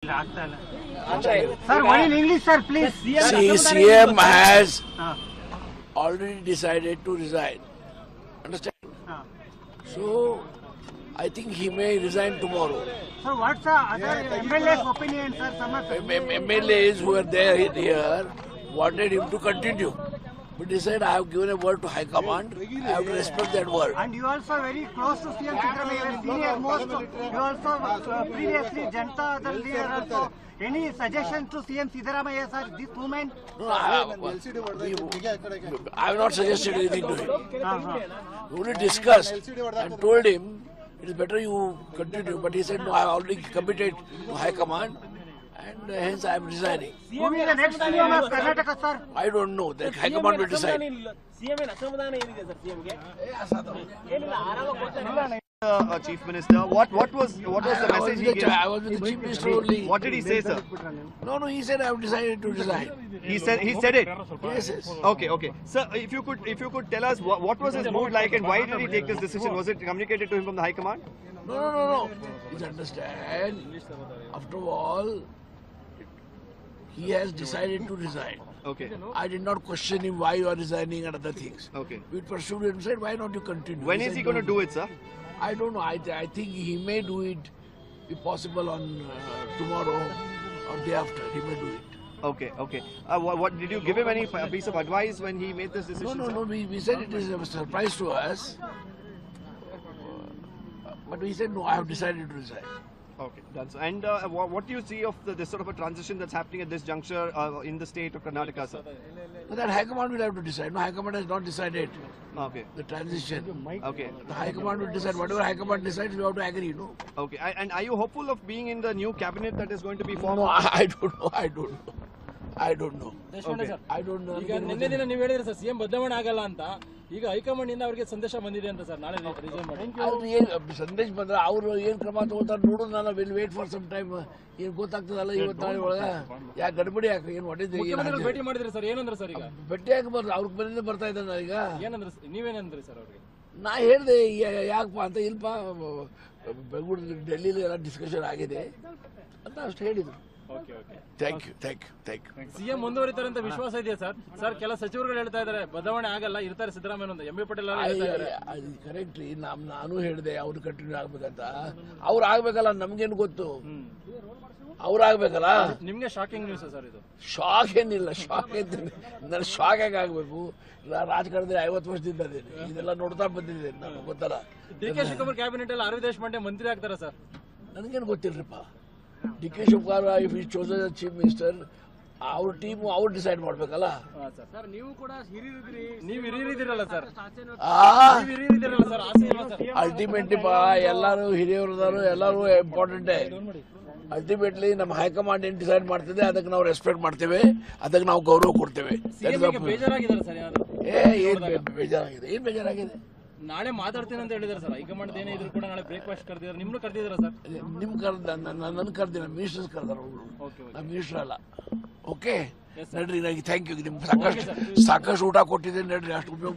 Sir, one in English, sir, please. See, CM has already decided to resign. Understand? So, I think he may resign tomorrow. So what's the other MLA's opinion, sir? MLAs who are there here wanted him to continue. But he said, I have given a word to High Command. I have to respect that word. And you also very close to CM Siddaramaiah, senior most. You also previously Janata Dal leader also. Any suggestions to CM Siddaramaiah, sir, this movement? No, I have not suggested anything to him. We only discussed and told him it is better you continue. But he said, no, I have already committed to High Command and hence I am resigning. Who is the next CM of Karnataka, sir? I don't know. The High Command will decide. Chief Minister, what was the message he gave? I was with the Chief Minister only. What did he say, sir? No, he said I have decided to resign. He said it. Yes. Okay. Sir, if you could tell us what was his mood like and why did he take this decision? Was it communicated to him from the High Command? No. Please understand. After all, he has decided to resign. Okay. I did not question him why you are resigning and other things. Okay. We pursued him and said, why not you continue? When is he going to do it, sir? I don't know. I think he may do it, if possible, on tomorrow or day after. He may do it. Okay. What did you give him any piece of advice when he made this decision? No. We said it is a surprise to us. But we said, no, I have decided to resign. Okay, done. And what do you see of this sort of a transition that's happening at this juncture in the state of Karnataka, sir? But that High Command will have to decide. No, High Command has not decided Okay. the transition. Okay. The High Command will decide. Whatever High Command decides, we have to agree, no? Okay. And are you hopeful of being in the new cabinet that is going to be formed? No, I don't know. Okay. I don't know. ಈಗ ನಿನ್ನೆ ದಿನ ನೀವು ಹೇಳಿದ್ರೆ sir CM ಬದಲಾವಣೆ ಆಗಲ್ಲ ಅಂತ ಈಗ high command ಇಂದ ಅವರಿಗೆ ಸಂದೇಶ ಬಂದಿದೆ ಅಂತ ಸರ್ ನಾಳೆ ರಿಸೈನ್ ಮಾಡಿ ಅವ್ರು ಏನು ಸಂದೇಶ ಬಂದ್ರೆ ಅವರು ಏನು ಕ್ರಮ ತಗೋತಾರೆ ನೋಡೋಣ. ನಾನು will wait for some time. ಏನು ಗೊತ್ತಾಗ್ತದಲ್ಲ ಇವತ್ತು ನಾಳೆ ಒಳಗೆ ಯಾಕೆ ಗಡ್ಬಡಿ ಯಾಕೆ ಏನು ಹೊಡೆದು ಮುಖ್ಯಮಂತ್ರಿಗಳು ಭೇಟಿ ಮಾಡಿದ್ರಿ ಸರ್ ಏನಂದ್ರೆ ಸರ್ ಈಗ ಭೇಟಿ ಯಾಕೆ ಬರ್ತಾರೆ ಅವ್ರಿಗೆ ಮನೆಯಿಂದ ಬರ್ತಾ ಇದ್ದಾನೆ ಈಗ. ಏನಂದ್ರೆ ನೀವೇನಂದ್ರಿ ಸರ್ ಅವ್ರಿಗೆ? ನಾ ಹೇಳಿದೆ ಯಾಕಪ್ಪ ಅಂತ. ಇಲ್ಪ ಬೆಂಗಳೂರು ಡೆಲ್ಲಿಲಿ ಎಲ್ಲ ಡಿಸ್ಕಷನ್ ಆಗಿದೆ ಅಂತ ಅಷ್ಟು ಹೇಳಿದ್ರು. Thank you. ಸಿಎಂ ಮುಂದುವರಿತಾರೆ ಅಂತ ವಿಶ್ವಾಸ ಇದೆಯಾ ಸರ್? ಸರ್ ಕೆಲ ಸಚಿವರುಗಳು ಹೇಳ್ತಾ ಇದ್ದಾರೆ ಬದಲಾವಣೆ ಆಗಲ್ಲ, ಇರ್ತಾರೆ ಸಿದ್ದರಾಮಯ್ಯ ಅಂತ. ಎಂ.ಬಿ. ಪಾಟೀಲ್ ಅವರು ಹೇಳ್ತಾ ಇದ್ದಾರೆ. ಕರೆಕ್ಟ್ರಿ. ನಾನು ಹೇಳಿದೆ ಅವ್ರು ಕಂಟಿನ್ಯೂ ಆಗ್ಬೇಕಂತ. ಅವ್ರು ಆಗ್ಬೇಕಲ್ಲ, ನಮ್ಗೇನು ಗೊತ್ತು. ಅವ್ರು ಆಗ್ಬೇಕಲ್ಲ. ನಿಮ್ಗೆ ಶಾಕಿಂಗ್ ನ್ಯೂಸ್ ಸರ್ ಇದು? ಶಾಕ್ ಏನಿಲ್ಲ. ನಾನು ಶಾಕ್ ಆಗಿ ಆಗ್ಬೇಕು. ರಾಜಕಾರಣದಲ್ಲಿ 50 ವರ್ಷದಿಂದ ಇದ್ದೀನಿ. ಇದೆಲ್ಲ ನೋಡ್ತಾ ಬಂದಿದ್ದೇನೆ. ನಮ್ಗೆ ಗೊತ್ತಲ್ಲ. ಡಿ.ಕೆ. ಶಿವಕುಮಾರ್ ಕ್ಯಾಬಿನೆಟ್ ಅಲ್ಲಿ ಆರ್.ವಿ. ದೇಶಪಾಂಡೆ ಮಂತ್ರಿ ಆಗ್ತಾರ ಸರ್? ನನಗೇನು ಗೊತ್ತಿಲ್ರಿಪ್ಪ. ಡಿ.ಕೆ. ಶಿವಕುಮಾರ್ ಇಫ್ ಈ ಚೋಸನ್ ಚೀಫ್ ಮಿನಿಸ್ಟರ್, ಅವ್ರ ಟೀಮು ಅವ್ರು ಡಿಸೈಡ್ ಮಾಡ್ಬೇಕಲ್ಲ. ನೀವು ಕೂಡ ನೀವು ಹಿರಿಯರಿದ್ದೀರಲ್ಲ ಸರ್? ಅಲ್ಟಿಮೇಟ್ಲಿ ಎಲ್ಲರೂ ಹಿರಿಯರು, ಎಲ್ಲರೂ ಇಂಪಾರ್ಟೆಂಟೇ. ಅಲ್ಟಿಮೇಟ್ಲಿ ನಮ್ಮ ಹೈಕಮಾಂಡ್ ಏನ್ ಡಿಸೈಡ್ ಮಾಡ್ತಿದೆ ಅದಕ್ಕೆ ನಾವು ರೆಸ್ಪೆಕ್ಟ್ ಮಾಡ್ತೇವೆ, ಅದಕ್ಕೆ ನಾವು ಗೌರವ ಕೊಡ್ತೇವೆ. ಏನ್ ಬೇಜಾರಾಗಿದೆ? ನಾಳೆ ಮಾತಾಡ್ತೀನಿ ಅಂತ ಹೇಳಿದಾರೆ ಸರ್. ಹೈಕಮಾಂಡ್ ಏನೇ ಇದ್ರು ಕೂಡ ನಾಳೆ ಬ್ರೇಕ್ಫಾಸ್ಟ್ ಕರೆದಿದ್ದಾರೆ. ನಿಮ್ನು ಕರೆದಿದ್ದಾರೆ ಸರ್? ನಿಮ್ ನನ್ನ ಕರ್ದಿನ ಮಿನಿಸ್ಟರ್ಸ್ ಕರ್ದಾರ. ನಮ್ಮ ಮಿನಿಸ್ಟರ್ ಅಲ್ಲ. ಓಕೆ ನಡ್ರಿ. Thank you. ನಿಮ್ಗೆ ಸಾಕಷ್ಟು ಊಟ ಕೊಟ್ಟಿದ್ದೇನೆ. ನಡ್ರಿ, ಅಷ್ಟು ಉಪಯೋಗ